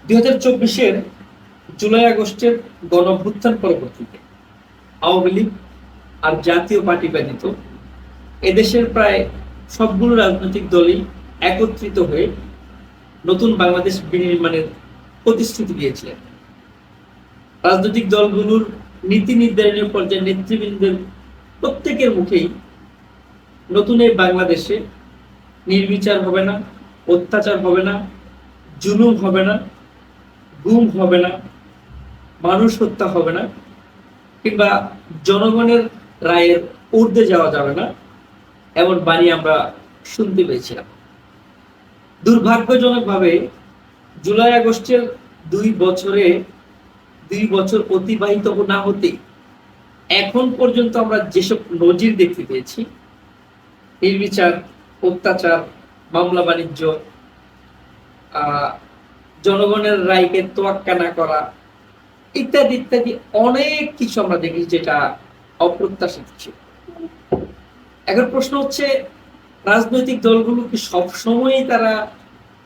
2024-এর জুলাই আগস্টের গণঅভ্যুত্থান পরবর্তীতে আওয়ামী লীগ আর জাতীয় পার্টি ব্যতীত এদেশের প্রায় সবগুলো রাজনৈতিক দলই একত্রিত হয়ে নতুন বাংলাদেশ বিনির্মাণের প্রতিশ্রুতি দিয়েছিলেন। রাজনৈতিক দলগুলোর নীতি নির্ধারণী পর্যায়ের নেতৃবৃন্দের প্রত্যেকের মুখেই নতুন এই বাংলাদেশে নির্বিচার হবে না, অত্যাচার হবে না, জুলুম হবে না, গুম হবে না, মানুষ হত্যা হবে না, কিংবা জনগণের রায়ের ঊর্ধ্বে যাওয়া যাবে না, এমন বাণী আমরা শুনতে পেয়েছিলাম। দুর্ভাগ্যজনকভাবে জুলাই আগস্টের 2 বছর অতিবাহিত না হতে এখন পর্যন্ত আমরা যেসব নজির দেখতে পেয়েছি, নির্বিচার, অত্যাচার, মামলা বাণিজ্য, জনগণের রায়কে তোয়াক্কা না করা, ইত্যাদি ইত্যাদি অনেক কিছু আমরা দেখি যেটা অপ্রত্যাশিত ছিল। এখন প্রশ্ন হচ্ছে, রাজনৈতিক দলগুলো কি সবসময়ই তারা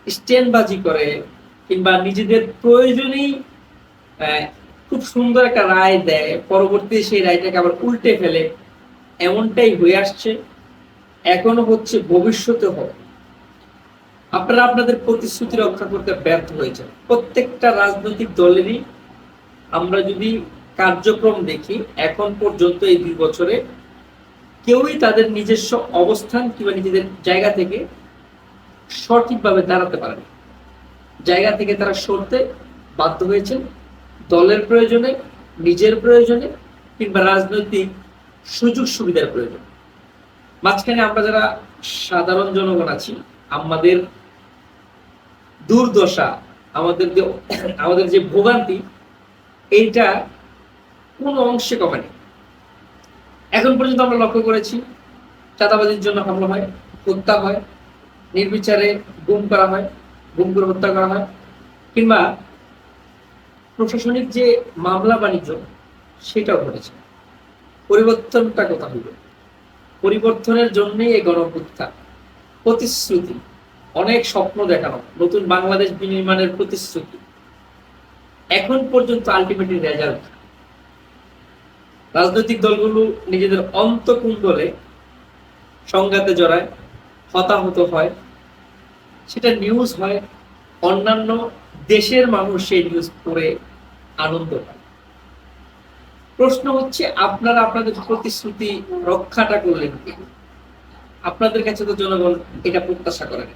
স্ট্যান্ডবাজি করে কিংবা নিজেদের প্রয়োজনেই খুব সুন্দর একটা রায় দেয়, পরবর্তীতে সেই রায়টাকে আবার উল্টে ফেলে, এমনটাই হয়ে আসছে, এখনো হচ্ছে, ভবিষ্যতে হবে? আপনারা আপনাদের প্রতিশ্রুতি রক্ষা করতে ব্যর্থ হয়েছে প্রত্যেকটা রাজনৈতিক দলেরই। আমরা যদি কার্যক্রম দেখি, এখন পর্যন্ত এই 2 বছরে কেউই তাদের নিজস্ব অবস্থান কিংবা নিজেদের জায়গা থেকে সঠিকভাবে দাঁড়াতে পারেনি। জায়গা থেকে তারা সরতে বাধ্য হয়েছেন দলের প্রয়োজনে, নিজের প্রয়োজনে, কিংবা রাজনৈতিক সুযোগ সুবিধার প্রয়োজনে। মাঝখানে আমরা যারা সাধারণ জনগণ আছি, আমাদের দুর্দশা, আমাদের যে ভোগান্তি, এইটা কোন অংশে কমেনি। এখন পর্যন্ত আমরা লক্ষ্য করেছি, চাঁদাবাজির জন্য হামলা হয়, হত্যা হয়, নির্বিচারে গুম করা হয়, গুম করে হত্যা করা হয়, কিংবা প্রশাসনিক যে মামলা বাণিজ্য সেটাও ঘটেছে। পরিবর্তনটা কোথা হইল? পরিবর্তনের জন্যই এই গণঅভ্যুত্থান, প্রতিশ্রুতি, অনেক স্বপ্ন দেখানো, নতুন বাংলাদেশ বিনির্মাণের প্রতিশ্রুতি, এখন পর্যন্ত আলটিমেটলি রেজাল্ট। রাজনৈতিক দলগুলো নিজেদের অন্তকুণ্ডলে সংঘাতে জড়ায়, হতাহত হয়, সেটা নিউজ হয়, অন্যান্য দেশের মানুষ সেই নিউজ পড়ে আনন্দ পায়। প্রশ্ন হচ্ছে, আপনারা আপনাদের প্রতিশ্রুতি রক্ষাটা করলেন কি? আপনাদের কাছে তো জনগণ এটা প্রত্যাশা করে না।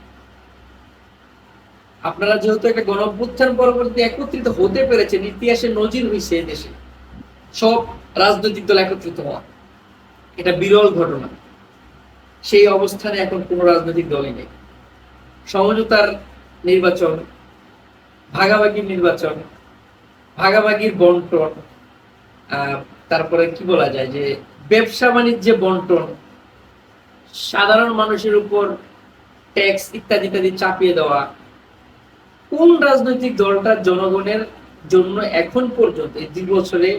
আপনারা যেহেতু একটা গণঅভ্যুত্থান পরবর্তী একত্রিত হতে পেরেছেন, ইতিহাসে নজির হয়েছে দেশে সব রাজনৈতিক দল একত্রিত হওয়া, এটা বিরল ঘটনা। সেই অবস্থানে এখন কোন রাজনৈতিক দলই নেই। সমঝোতার নির্বাচন, ভাগাভাগির নির্বাচন, ভাগাভাগির বন্টন, তারপরে কি বলা যায় যে ব্যবসা বাণিজ্যে বন্টন, সাধারণ মানুষের উপর ট্যাক্স ইত্যাদি ইত্যাদি চাপিয়ে দেওয়া, কোন রাজনৈতিক দলটা জনগণের জন্য এখন পর্যন্ত এই 2 বছরে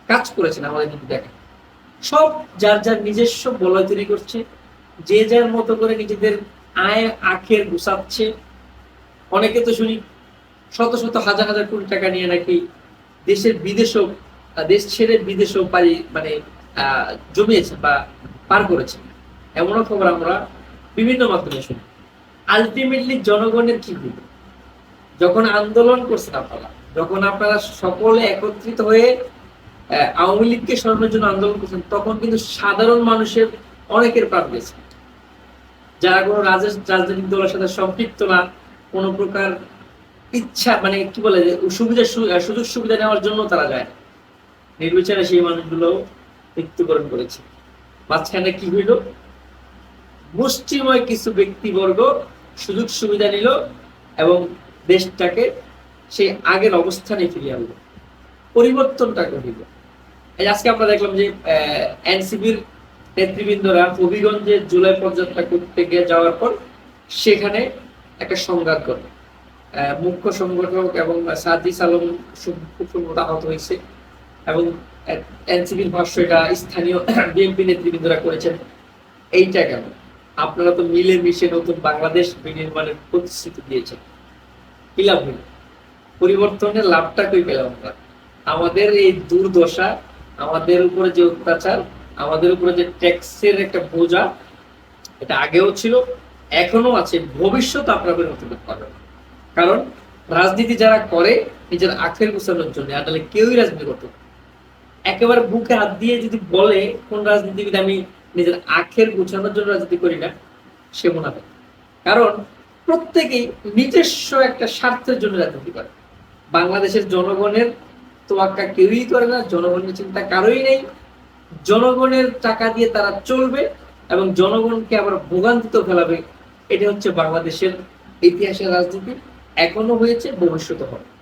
কাজ করেছেন আমাদের কিন্তু দেখেন। সব যার যার নিজস্ব বলয় তৈরি করছে, যে যার মতো করে নিজেদের আয় আখের গুছাচ্ছে। অনেকে তো শুনি শত শত হাজার হাজার কোটি টাকা নিয়ে নাকি দেশের বিদেশেও, দেশ ছেড়ে বিদেশেও জমিয়েছে বা পার করেছে, এমনও খবর আমরা বিভিন্ন মাধ্যমে শুনি। আলটিমেটলি জনগণের কি হইল? যখন আন্দোলন করছেন আপনারা, যখন আপনারা সকলে একত্রিত হয়ে আওয়ামী লীগকে সরানোর জন্য আন্দোলন করছেন, তখন কিন্তু সাধারণ মানুষের অনেকের প্রাণ গেছে। যারা কোনো রাজনৈতিক দলের সাথে সম্পৃক্ত না, কোনো প্রকার ইচ্ছা কি বলে সুযোগ সুবিধা নেওয়ার জন্য তারা যায়, নির্বিচারে সেই মানুষগুলো মৃত্যুবরণ করেছে। মাঝখানে কি হইল? মুষ্টিময় কিছু ব্যক্তিবর্গ সুযোগ সুবিধা নিল এবং দেশটাকে সেই আগের অবস্থানে ফিরিয়ে আনলো। পরিবর্তনটা হইল। আজকে আমরা দেখলাম যে এনসিপির নেতৃবৃন্দরা হবিগঞ্জে জুলাই পদযাত্রা করতে গিয়ে যাওয়ার পর সেখানে একটা সংঘাত করে, মুখ্য সংগঠক এবং সাদিস আলম খুব আহত হয়েছে এবং এনসিপির ভাষ্য এটা স্থানীয় বিএনপি নেতৃবৃন্দরা করেছেন। এইটা কেন? আপনারা তো মিলে মিশে নতুন বাংলাদেশ বিনির্মাণের প্রতিশ্রুতি দিয়েছেন, কি লাভ হইল? পরিবর্তনের লাভটা কই পেলাম আমরা? আমাদের এই দুর্দশা, আমাদের উপরে যে অত্যাচার, আমাদের উপরে যে ট্যাক্সের একটা বোঝা, এটা আগেও ছিল, এখনো আছে, ভবিষ্যৎ আপনারা হতে পারবেন। কারণ রাজনীতি যারা করে নিজের আখের গোছানোর জন্য, আর নাহলে কেউই রাজনীতি করতে পারে না। একেবারে বুকে হাত দিয়ে যদি বলে কোন রাজনীতিবিদ আমি নিজের আখের গোছানোর জন্য রাজনীতি করি না, সে মুনাফিক। কারণ প্রত্যেকেই নিজস্ব একটা স্বার্থের জন্য রাজনীতি করে। বাংলাদেশের জনগণের তোয়াক্কা কেউই করে না, জনগণের চিন্তা কারোই নেই। জনগণের টাকা দিয়ে তারা চলবে এবং জনগণকে আবার ভোগান্তিতে ফেলাবে। এটা হচ্ছে বাংলাদেশের ইতিহাসের রাজনীতি, এখনো হয়েছে, ভবিষ্যতে হবে।